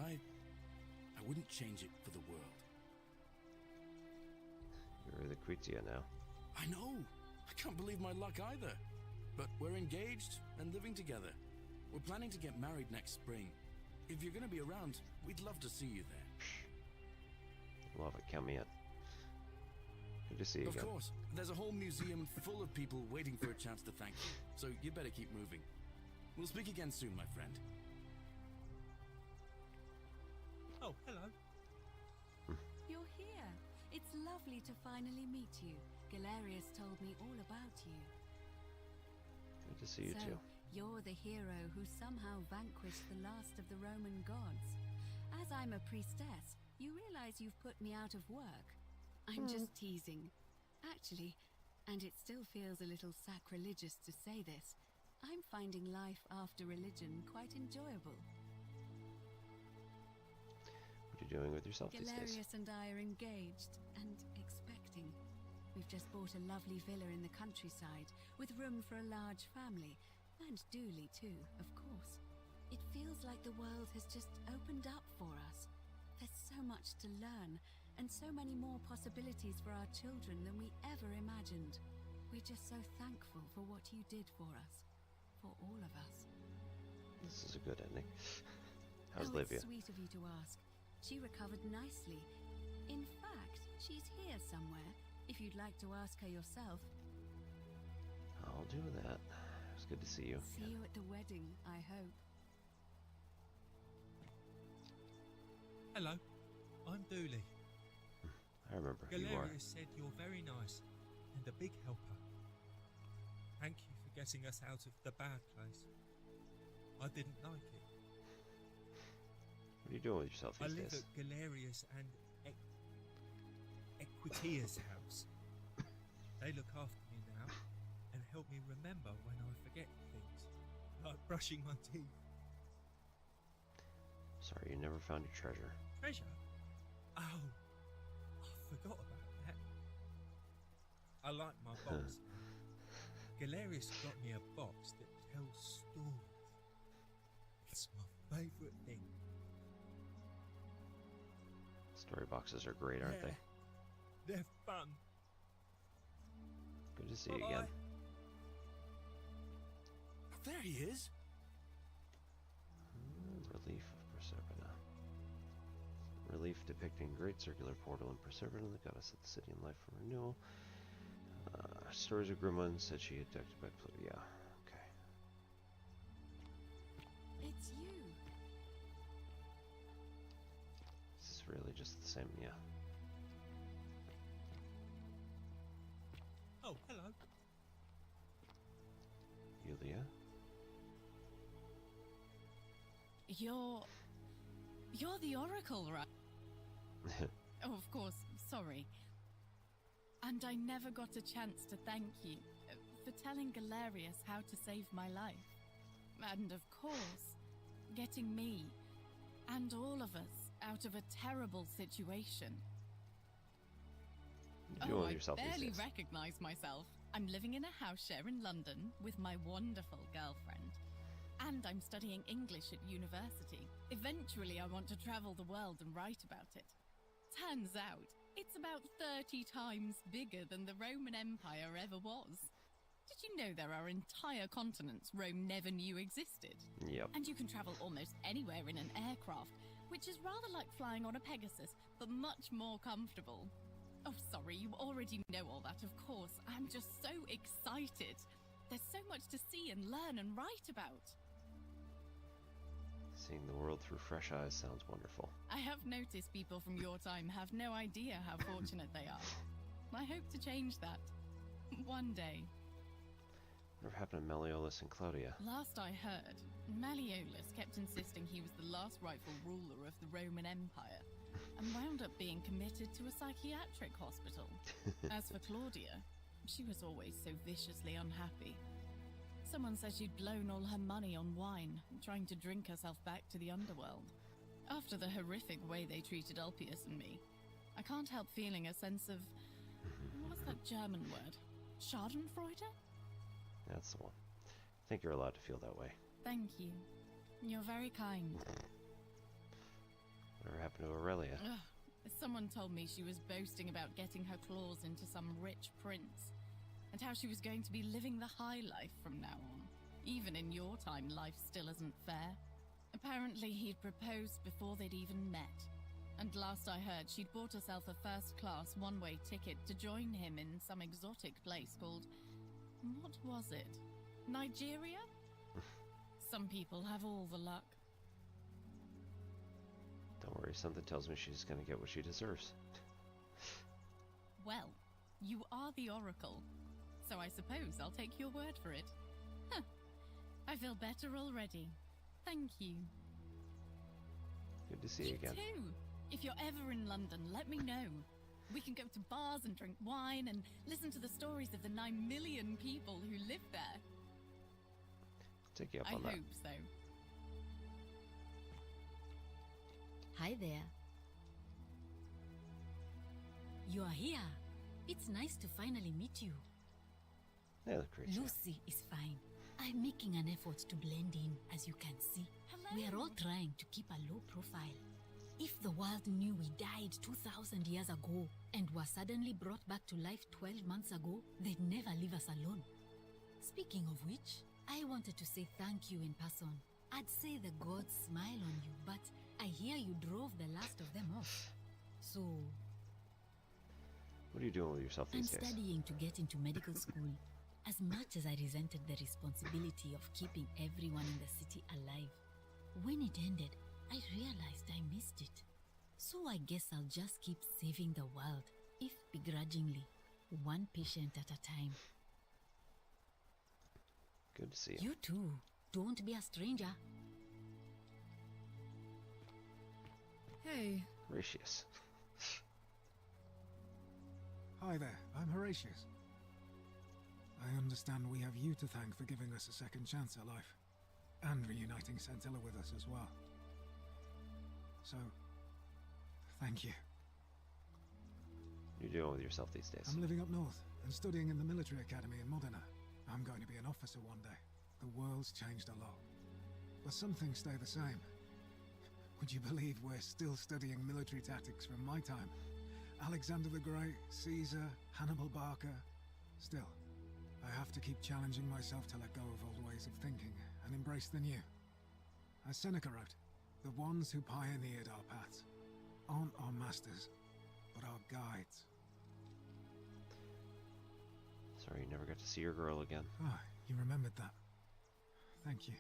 I wouldn't change it for the world. You're the Quitia now. I know. I can't believe my luck either. But we're engaged and living together. We're planning to get married next spring. If you're going to be around, we'd love to see you there. Love it. Count me in. Good to see you again. Of course. There's a whole museum full of people waiting for a chance to thank you. So you better keep moving. We'll speak again soon, my friend. Oh, hello. You're here. It's lovely to finally meet you. Galerius told me all about you. Good to see you So, too. you're the hero who somehow vanquished the last of the Roman gods. As I'm a priestess, you realize you've put me out of work. I'm just teasing. Actually, and it still feels a little sacrilegious to say this, I'm finding life after religion quite enjoyable. What are you doing with yourself these days? Galerius and I are engaged and expecting. We've just bought a lovely villa in the countryside with room for a large family, and Dooley too, of course. It feels like the world has just opened up for us. There's so much to learn, and so many more possibilities for our children than we ever imagined. We're just so thankful for what you did for us. For all of us. This is a good ending. How's Oh, Livia? it's sweet of you to ask. She recovered nicely. In fact, she's here somewhere, if you'd like to ask her yourself. I'll do that. It was good to see you. See you at the wedding, I hope. Hello. I'm Dooley. I remember who you are. Galerius said you're very nice and a big helper. Thank you for getting us out of the bad place. I didn't like it. What are you doing with yourself I these live days? at Galerius and Equitia's house. They look after me now and help me remember when I forget things, like brushing my teeth. Sorry, you never found your treasure. Treasure? Oh, I forgot about that. I like my box. Galerius got me a box that tells stories. It's my favourite thing. Story boxes are great, aren't they? They're fun. Good to see you Bye-bye. again. There he is. Relief of Proserpina. Relief depicting great circular portal in Proserpina, the goddess of the city and life for renewal. Stories of Grimwin said she abducted by Pluto. Yeah, okay. It's you. This is really just the same, yeah. Oh, hello. Yulia? You're the Oracle, right? Oh, of course, sorry. And I never got a chance to thank you for telling Galerius how to save my life. And of course, getting me and all of us out of a terrible situation. What are you doing with yourself I barely these days? recognize myself. I'm living in a house share in London with my wonderful girlfriend. And I'm studying English at university. Eventually, I want to travel the world and write about it. Turns out, it's about 30 times bigger than the Roman Empire ever was. Did you know there are entire continents Rome never knew existed? Yep. And you can travel almost anywhere in an aircraft, which is rather like flying on a Pegasus, but much more comfortable. Oh, sorry, you already know all that, of course. I'm just so excited. There's so much to see and learn and write about. Seeing the world through fresh eyes sounds wonderful. I have noticed people from your time have no idea how fortunate they are. I hope to change that. One day. Whatever happened to Malleolus and Claudia? Last I heard, Malleolus kept insisting he was the last rightful ruler of the Roman Empire, and wound up being committed to a psychiatric hospital. As for Claudia, she was always so viciously unhappy. Someone said she'd blown all her money on wine, trying to drink herself back to the underworld. After the horrific way they treated Ulpius and me, I can't help feeling a sense of... what's that German word? Schadenfreude? That's the one. I think you're allowed to feel that way. Thank you. You're very kind. happened to Aurelia? Ugh. Someone told me she was boasting about getting her claws into some rich prince, and how she was going to be living the high life from now on. Even in your time, life still isn't fair. Apparently, he'd proposed before they'd even met. And last I heard, she'd bought herself a first-class one-way ticket to join him in some exotic place called... what was it? Nigeria? Some people have all the luck. Don't worry, something tells me she's gonna get what she deserves. Well, you are the Oracle, so I suppose I'll take your word for it. Huh. I feel better already. Thank you. Good to see you again. Too. If you're ever in London, let me know. We can go to bars and drink wine and listen to the stories of the 9 million people who live there. Take you up I on that. hope so. Hi there. You are here. It's nice to finally meet you. They look great. Lucy is fine. I'm making an effort to blend in, as you can see. Hello. We are all trying to keep a low profile. If the world knew we died 2,000 years ago and were suddenly brought back to life 12 months ago, they'd never leave us alone. Speaking of which, I wanted to say thank you in person. I'd say the gods smile on you, but I hear you drove the last of them off. So, What are you doing with yourself I'm these days? studying to get into medical school. As much as I resented the responsibility of keeping everyone in the city alive, when it ended, I realized I missed it. So I guess I'll just keep saving the world, if begrudgingly, one patient at a time. Good to see you. You too. Don't be a stranger. Hey. Horatius. Hi there, I'm Horatius. I understand we have you to thank for giving us a second chance at life, and reuniting Centilla with us as well. So, thank you. What are you doing with yourself these days? I'm living up north and studying in the military academy in Modena. I'm going to be an officer one day. The world's changed a lot, but some things stay the same. Would you believe we're still studying military tactics from my time? Alexander the Great, Caesar, Hannibal Barca. Still, I have to keep challenging myself to let go of old ways of thinking and embrace the new. As Seneca wrote, the ones who pioneered our paths aren't our masters, but our guides. Sorry you never got to see your girl again. Ah, you remembered that. Thank you.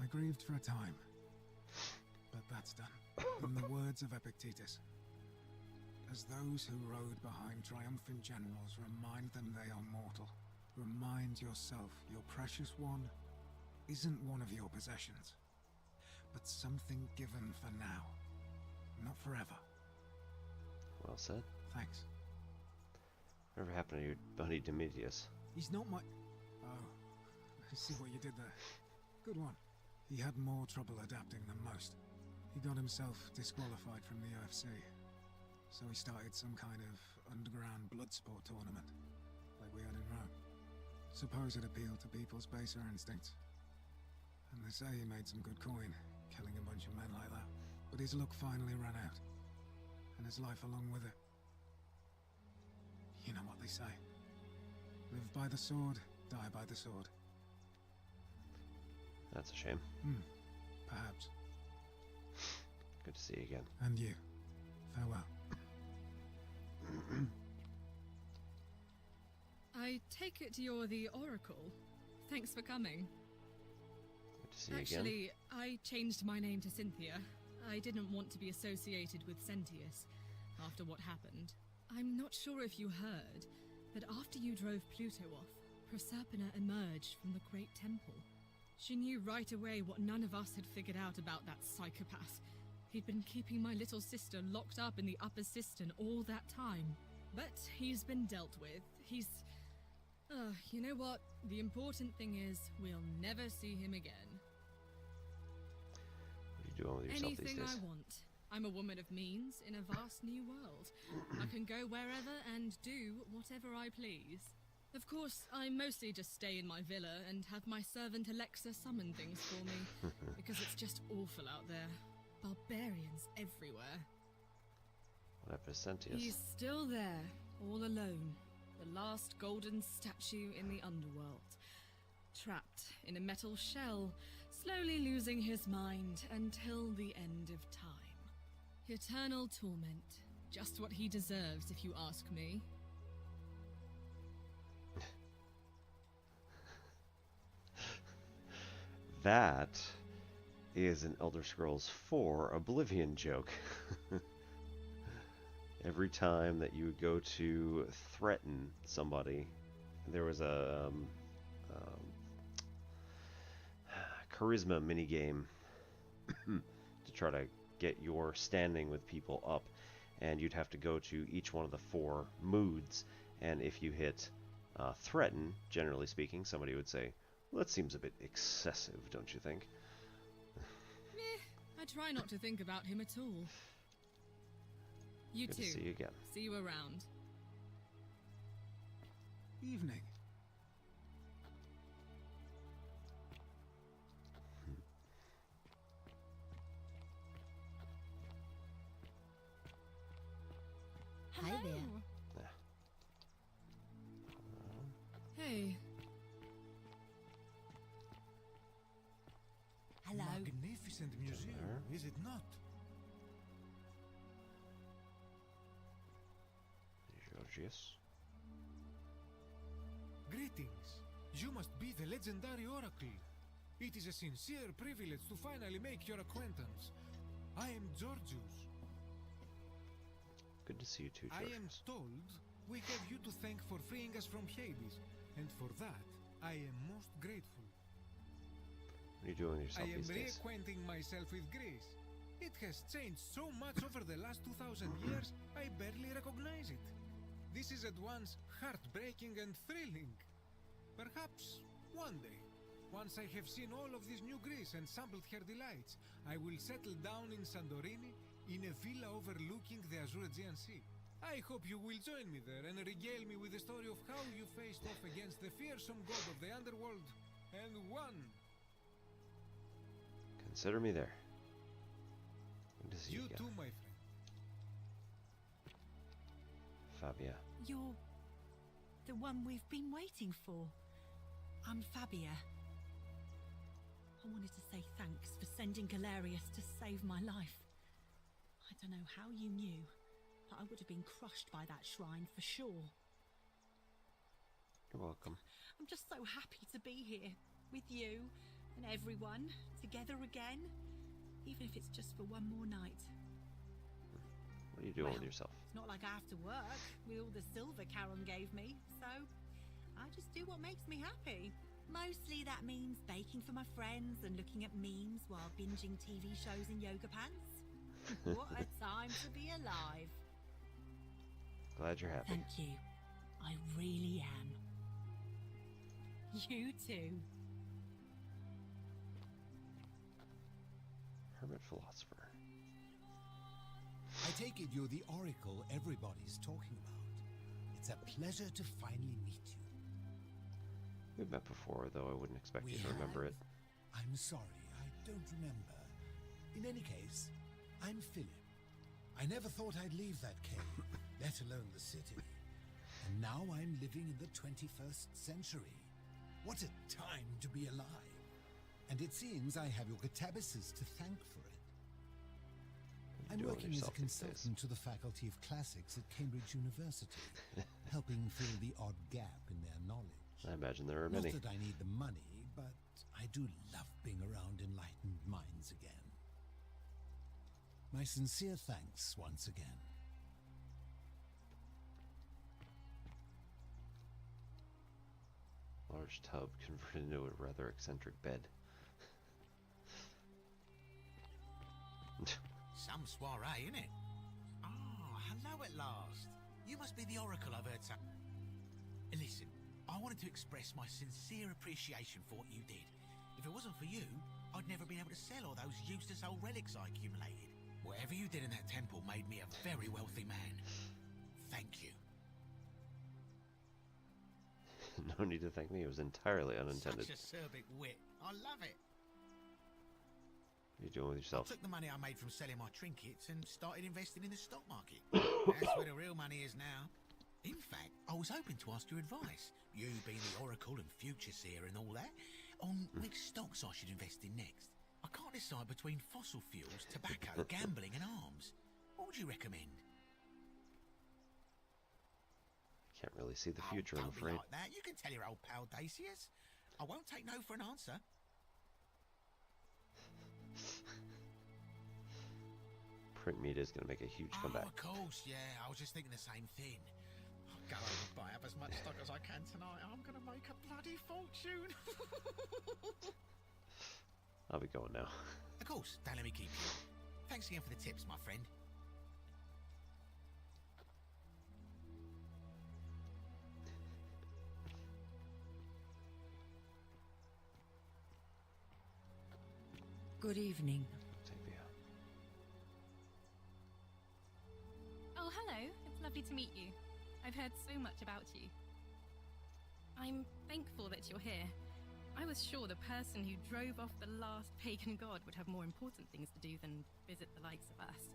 I grieved for a time, but that's done. In the words of Epictetus, as those who rode behind triumphant generals remind them they are mortal, remind yourself your precious one isn't one of your possessions, but something given for now, not forever. Well said. Thanks. Whatever happened to your buddy Domitius? He's not my... Oh, I see what you did there. Good one. He had more trouble adapting than most. He got himself disqualified from the UFC, so he started some kind of underground blood sport tournament, like we had in Rome. Suppose it appealed to people's baser instincts. And they say he made some good coin, killing a bunch of men like that. But his luck finally ran out, and his life along with it. You know what they say. Live by the sword, die by the sword. That's a shame. Perhaps. Good to see you again. And you. Farewell. I take it you're the Oracle. Thanks for coming. Good to see you again. Actually, I changed my name to Cynthia. I didn't want to be associated with Sentius after what happened. I'm not sure if you heard, but after you drove Pluto off, Proserpina emerged from the Great Temple. She knew right away what none of us had figured out about that psychopath. He'd been keeping my little sister locked up in the upper cistern all that time. But he's been dealt with. He's... you know what? The important thing is, we'll never see him again. What are you doing with yourself Anything these days? I want. I'm a woman of means in a vast new world. I can go wherever and do whatever I please. Of course, I mostly just stay in my villa and have my servant Alexa summon things for me, because it's just awful out there. barbarians everywhere. What happened to Sentius? He's still there, all alone. The last golden statue in the underworld. Trapped in a metal shell, slowly losing his mind until the end of time. Eternal torment. Just what he deserves, if you ask me. That is an Elder Scrolls 4 Oblivion joke. Every time that you would go to threaten somebody, there was a charisma minigame to try to get your standing with people up, and you'd have to go to each one of the 4 moods, and if you hit threaten, generally speaking, somebody would say, well, that seems a bit excessive, don't you think? I try not to think about him at all. You Good too. to see you again. See you around. Evening. Hi there. Hey. Hello. Magnificent museum, is it not? Georgius. Greetings. You must be the legendary oracle. It is a sincere privilege to finally make your acquaintance. I am Georgius. Good to see you too, I am Georgius. told we have you to thank for freeing us from Hades, and for that I am most grateful. What are you doing with yourself I am these days? reacquainting myself with Greece. It has changed so much over the last 2,000 years, I barely recognize it. This is at once heartbreaking and thrilling. Perhaps one day, once I have seen all of this new Greece and sampled her delights, I will settle down in Santorini in a villa overlooking the Azure Aegean Sea. I hope you will join me there and regale me with the story of how you faced off against the fearsome god of the underworld and won. Consider me there. Good to see you You again. too, my friend. Fabia. You're the one we've been waiting for. I'm Fabia. I wanted to say thanks for sending Galerius to save my life. I don't know how you knew, but I would have been crushed by that shrine for sure. You're welcome. I'm just so happy to be here with you and everyone together again, even if it's just for one more night. What are you doing with Well, yourself? It's not like I have to work with all the silver Charon gave me, so I just do what makes me happy. Mostly that means baking for my friends and looking at memes while binging TV shows in yoga pants. What a time to be alive. Glad you're happy. Thank you. I really am. You too. Hermit philosopher. I take it you're the oracle everybody's talking about. It's a pleasure to finally meet you. We've met before, though I wouldn't expect you to remember it. I'm sorry, I don't remember. In any case, I'm Philip. I never thought I'd leave that cave, let alone the city. And now I'm living in the 21st century. What a time to be alive. And it seems I have your catabasis to thank for it. I'm doing working as a yourself these days? consultant to the Faculty of Classics at Cambridge University, helping fill the odd gap in their knowledge. I imagine there are Not many. that I need the money, but I do love being around enlightened minds again. My sincere thanks once again. Large tub converted into a rather eccentric bed. Some soiree, innit? Ah, hello at last. You must be the oracle I've heard so. Listen, I wanted to express my sincere appreciation for what you did. If it wasn't for you, I'd never been able to sell all those useless old relics I accumulated. Whatever you did in that temple made me a very wealthy man. Thank you. No need to thank me, it was entirely unintended. Such acerbic wit. I love it. What are you doing with I yourself? took the money I made from selling my trinkets and started investing in the stock market. That's where the real money is now. In fact, I was hoping to ask your advice, you being the Oracle and Future Seer and all that, on which stocks I should invest in next. I can't decide between fossil fuels, tobacco, gambling and arms. What would you recommend? Can't really see the future, I'm Don't be afraid. like that. You can tell your old pal Dacius. I won't take no for an answer. Print media is going to make a huge comeback. Oh, of course, yeah. I was just thinking the same thing. I'll go over and buy up as much stock as I can tonight. I'm going to make a bloody fortune. I'll be going now. Of course, don't let me keep you. Thanks again for the tips, my friend. Good evening. Octavia. Oh, hello. It's lovely to meet you. I've heard so much about you. I'm thankful that you're here. I was sure the person who drove off the last pagan god would have more important things to do than visit the likes of us.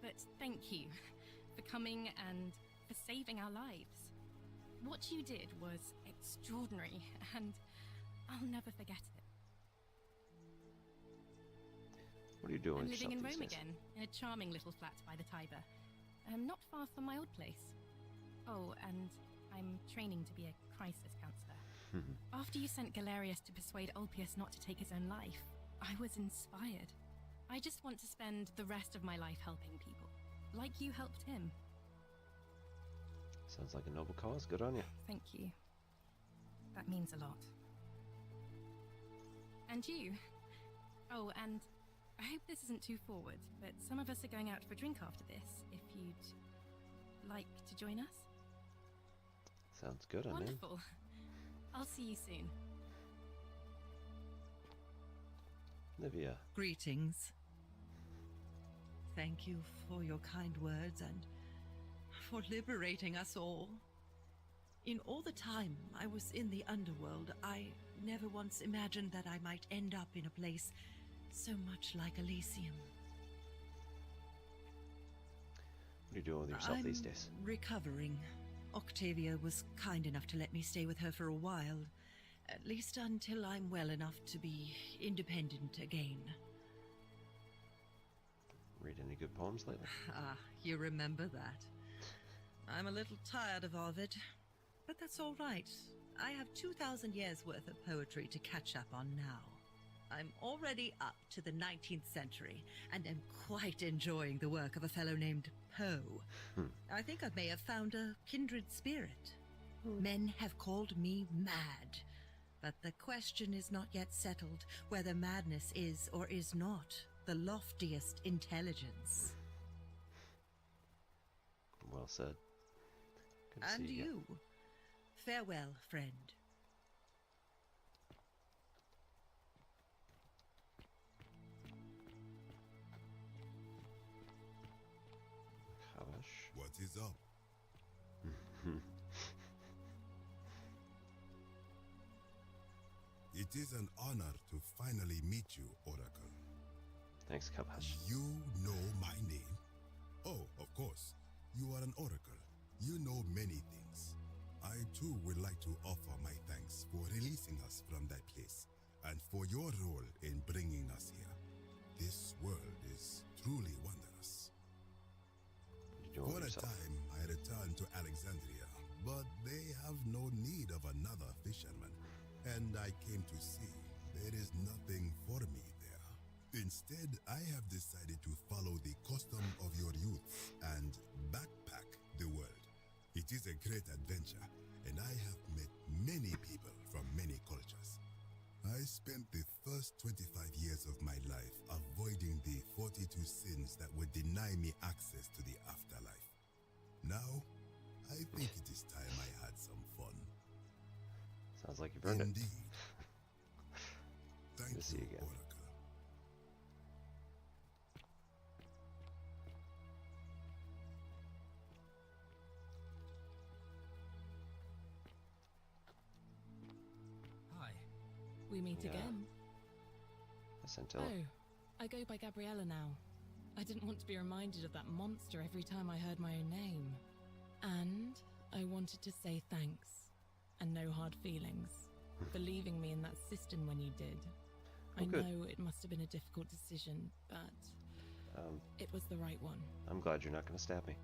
But thank you for coming and for saving our lives. What you did was extraordinary, and I'll never forget it. What are you doing? I'm living in these Rome days? again, in a charming little flat by the Tiber. Not far from my old place. Oh, and I'm training to be a crisis counselor. After you sent Galerius to persuade Ulpius not to take his own life, I was inspired. I just want to spend the rest of my life helping people, like you helped him. Sounds like a noble cause. Good on you. Thank you. That means a lot. And you. Oh, and I hope this isn't too forward, but some of us are going out for a drink after this, if you'd like to join us. Sounds good, I'm in. Wonderful. I'll see you soon. Olivia. Greetings. Thank you for your kind words and for liberating us all. In all the time I was in the underworld, I never once imagined that I might end up in a place so much like Elysium. What are you doing with yourself these days? Recovering. Octavia was kind enough to let me stay with her for a while, at least until I'm well enough to be independent again. Read any good poems lately? Ah, you remember that. I'm a little tired of Ovid, but that's all right. I have 2,000 years worth of poetry to catch up on now. I'm already up to the 19th century, and am quite enjoying the work of a fellow named Poe. I think I may have found a kindred spirit. Men have called me mad, but the question is not yet settled whether madness is or is not the loftiest intelligence. Well said. Good to And see you. Farewell, friend. What is up? It is an honor to finally meet you, Oracle. Thanks, Kabash. You know my name? Oh, of course. You are an Oracle. You know many things. I too would like to offer my thanks for releasing us from that place, and for your role in bringing us here. This world is truly wondrous. For a time, I returned to Alexandria, but they have no need of another fisherman, and I came to see there is nothing for me there. Instead, I have decided to follow the custom of your youth and backpack the world. It is a great adventure, and I have met many people from many cultures. I spent the first 25 years of my life avoiding the 42 sins that would deny me access to the afterlife. Now, I think it is time I had some fun. Sounds like you've earned it. Indeed. Thank Good to see you again. Oracle. Hi. We meet Yeah. again. I sent Ella. Oh, I go by Gabriella now. I didn't want to be reminded of that monster every time I heard my own name. And I wanted to say thanks, and no hard feelings, for leaving me in that cistern when you did. I know it must have been a difficult decision, but it was the right one. I'm glad you're not going to stab me.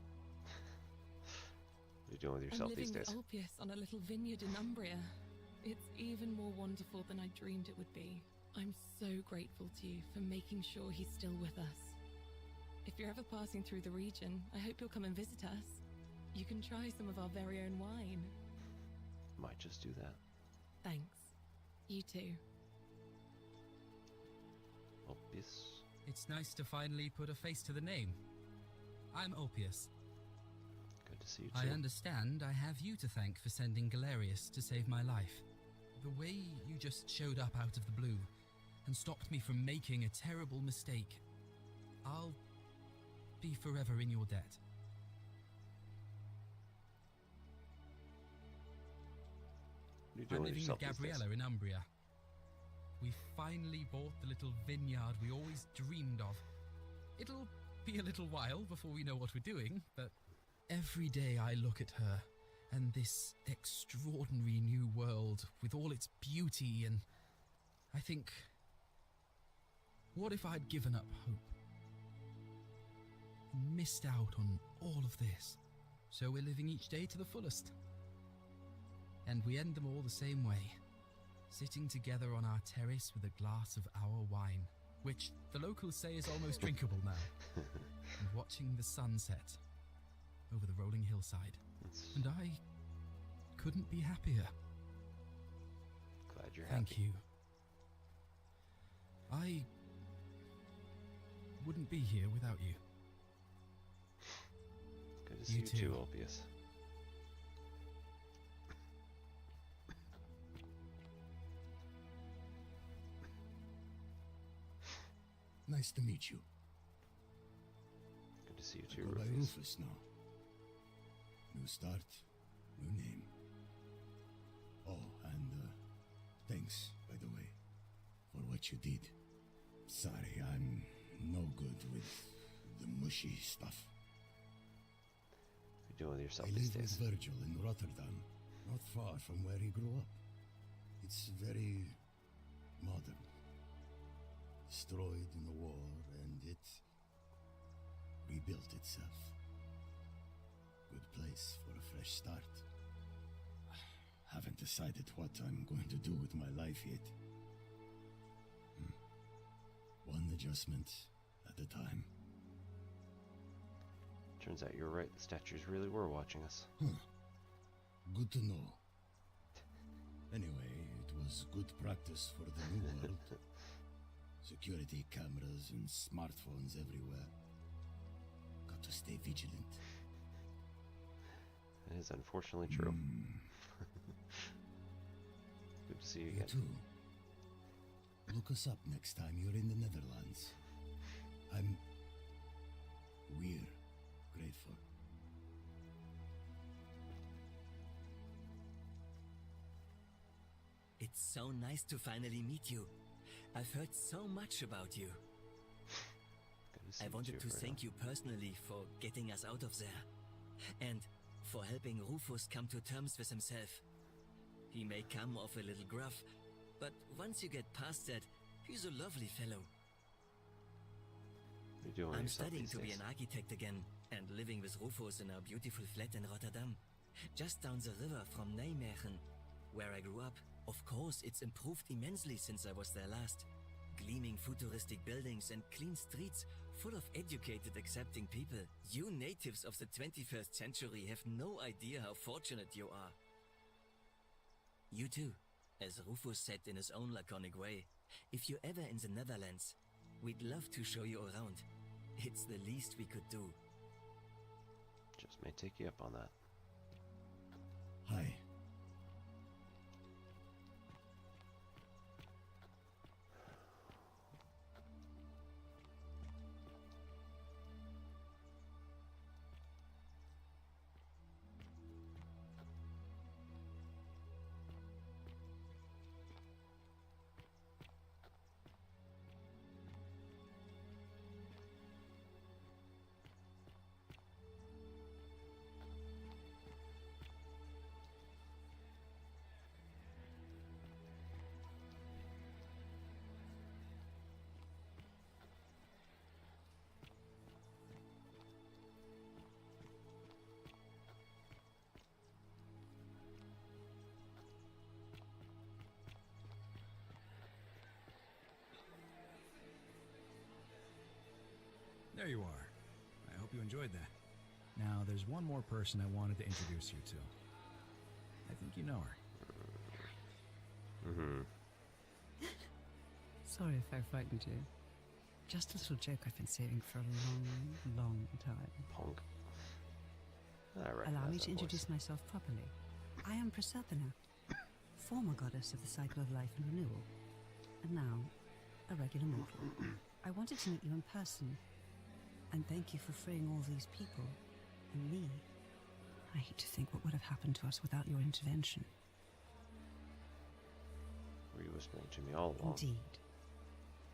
What are you doing with yourself these days? I'm living with Ulpius on a little vineyard in Umbria. It's even more wonderful than I dreamed it would be. I'm so grateful to you for making sure he's still with us. If you're ever passing through the region, I hope you'll come and visit us. You can try some of our very own wine. Might just do that. Thanks. You too. Ulpius. It's nice to finally put a face to the name. I'm Ulpius. Good to see you too. I understand I have you to thank for sending Galerius to save my life. The way you just showed up out of the blue and stopped me from making a terrible mistake. I'll be forever in your debt. I'm living with Gabriella in Umbria. We finally bought the little vineyard we always dreamed of. It'll be a little while before we know what we're doing, but every day I look at her and this extraordinary new world with all its beauty, and I think, what if I'd given up hope? Missed out on all of this. So we're living each day to the fullest. And we end them all the same way, sitting together on our terrace with a glass of our wine, which the locals say is almost drinkable now, and watching the sunset over the rolling hillside. And I couldn't be happier. Glad you're Thank happy. you. I wouldn't be here without you. Good to see you too, Ulpius. Nice to meet you. Good to see you too, I go by Rufus. Rufus now. New start, new name. Oh, and thanks, by the way, for what you did. Sorry, I'm no good with the mushy stuff. What are you doing with yourself I these live days? with Virgil in Rotterdam, not far from where he grew up. It's very modern. Destroyed in the war, and it rebuilt itself. Good place for a fresh start. Haven't decided what I'm going to do with my life yet. One adjustment at a time. Turns out you're right, the statues really were watching us. Good to know. Anyway, it was good practice for the new world. Security cameras and smartphones everywhere. Got to stay vigilant. It is unfortunately true. Good to see you again. You too. Look us up next time you're in the Netherlands. We're grateful. It's so nice to finally meet you. I've heard so much about you. I wanted to thank you personally for getting us out of there. And for helping Rufus come to terms with himself. He may come off a little gruff, but once you get past that, he's a lovely fellow. What are you doing with I'm yourself studying these to be days? an architect again, and living with Rufus in our beautiful flat in Rotterdam. Just down the river from Nijmegen, where I grew up. Of course, it's improved immensely since I was there last. Gleaming futuristic buildings and clean streets full of educated, accepting people. You natives of the 21st century have no idea how fortunate you are. You too, as Rufus said in his own laconic way. If you're ever in the Netherlands, we'd love to show you around. It's the least we could do. Just may take you up on that. Hi. There you are. I hope you enjoyed that. Now, there's one more person I wanted to introduce you to. I think you know her. Sorry if I frightened you. Just a little joke I've been saving for a long, long time. Punk. Allow me to introduce myself properly. I am Proserpina, former goddess of the cycle of life and renewal, and now a regular mortal. I wanted to meet you in person, and thank you for freeing all these people, and me. I hate to think what would have happened to us without your intervention. Were you whispering to me all along? Indeed.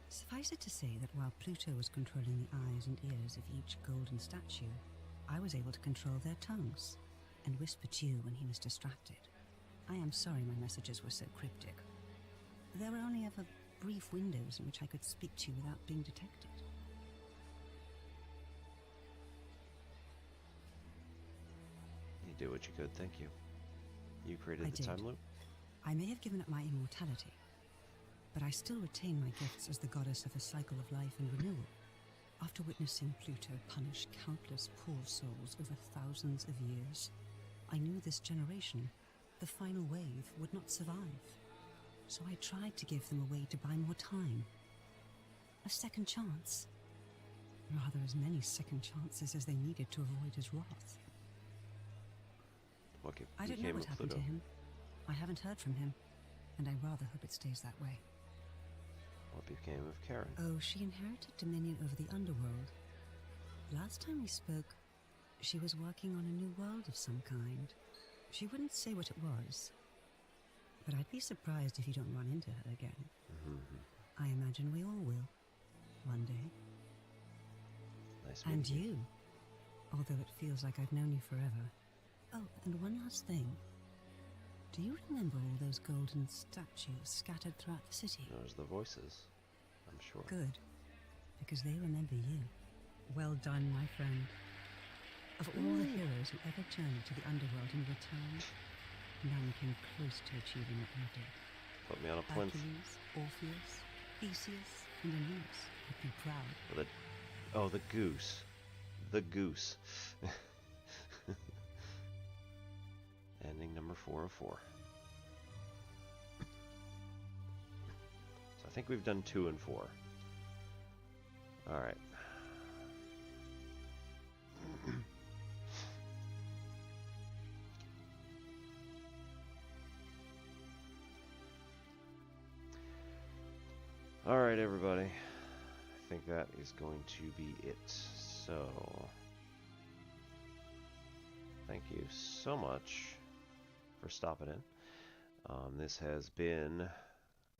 Suffice it to say that while Pluto was controlling the eyes and ears of each golden statue, I was able to control their tongues and whisper to you when he was distracted. I am sorry my messages were so cryptic. There were only ever brief windows in which I could speak to you without being detected. You did what you could, thank you. You created the time loop? I may have given up my immortality, but I still retain my gifts as the goddess of a cycle of life and renewal. After witnessing Pluto punish countless poor souls over thousands of years, I knew this generation, the final wave, would not survive. So I tried to give them a way to buy more time. A second chance. Rather, as many second chances as they needed to avoid his wrath. I don't know what happened to him. I haven't heard from him, and I rather hope it stays that way. What became of Karen? Oh, she inherited dominion over the underworld. Last time we spoke, she was working on a new world of some kind. She wouldn't say what it was, but I'd be surprised if you don't run into her again. I imagine we all will, one day. Nice and meeting you, although it feels like I've known you forever. Oh, and one last thing. Do you remember all those golden statues scattered throughout the city? Those are the voices, I'm sure. Good, because they remember you. Well done, my friend. Of all the heroes who ever journeyed to the underworld and returned, none came close to achieving what you did. Put me on a plinth. Hercules, Orpheus, Theseus, and Aeneas would be proud. Oh, the goose. The goose. Ending number 4 of 4. So I think we've done 2 and 4. Alright. Alright, everybody. I think that is going to be it. So, thank you so much for stopping in. This has been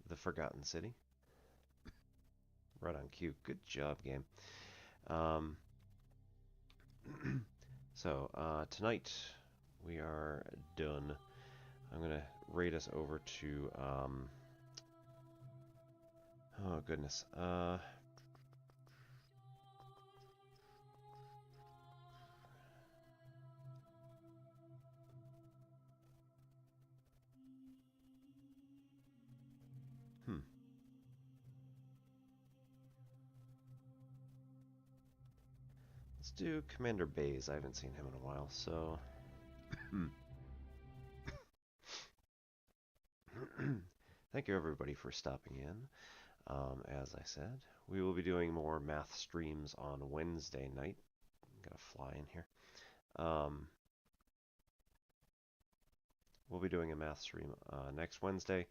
The Forgotten City. Right on cue. Good job, game. So, tonight we are done. I'm going to raid us over to, oh goodness, let's do Commander Bays. I haven't seen him in a while, so thank you everybody for stopping in. As I said, we will be doing more math streams on Wednesday night. Gotta fly in here. We'll be doing a math stream next Wednesday.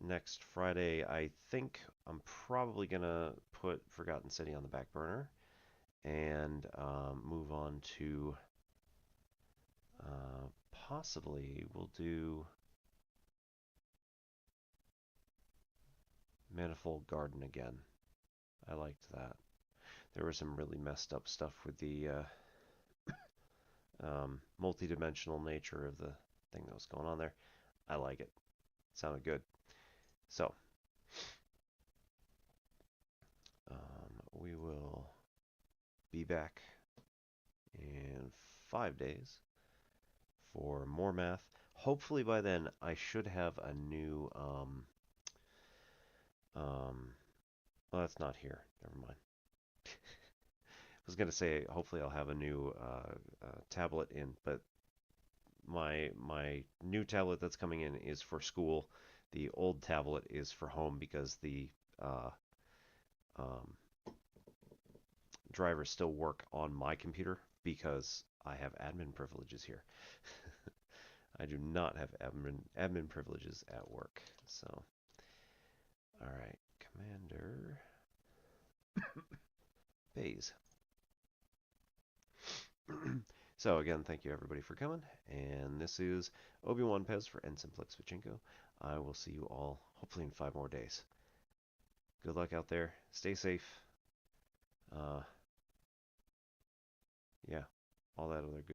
Next Friday, I think I'm probably gonna put Forgotten City on the back burner and move on to possibly we'll do Manifold Garden again. I liked that. There was some really messed up stuff with the multi-dimensional nature of the thing that was going on there. I like it. Sounded good. So, we will be back in 5 days for more math. Hopefully by then I should have a new Well, that's not here. Never mind. I was gonna say hopefully I'll have a new tablet in, but my new tablet that's coming in is for school. The old tablet is for home because the drivers still work on my computer because I have admin privileges here. I do not have admin privileges at work. So, all right, Commander Bays. So again, thank you everybody for coming, and this is Obi-Wan Pez for Ensign Plex Pachinko. I will see you all hopefully in 5 more days. Good luck out there. Stay safe. Yeah, all that other good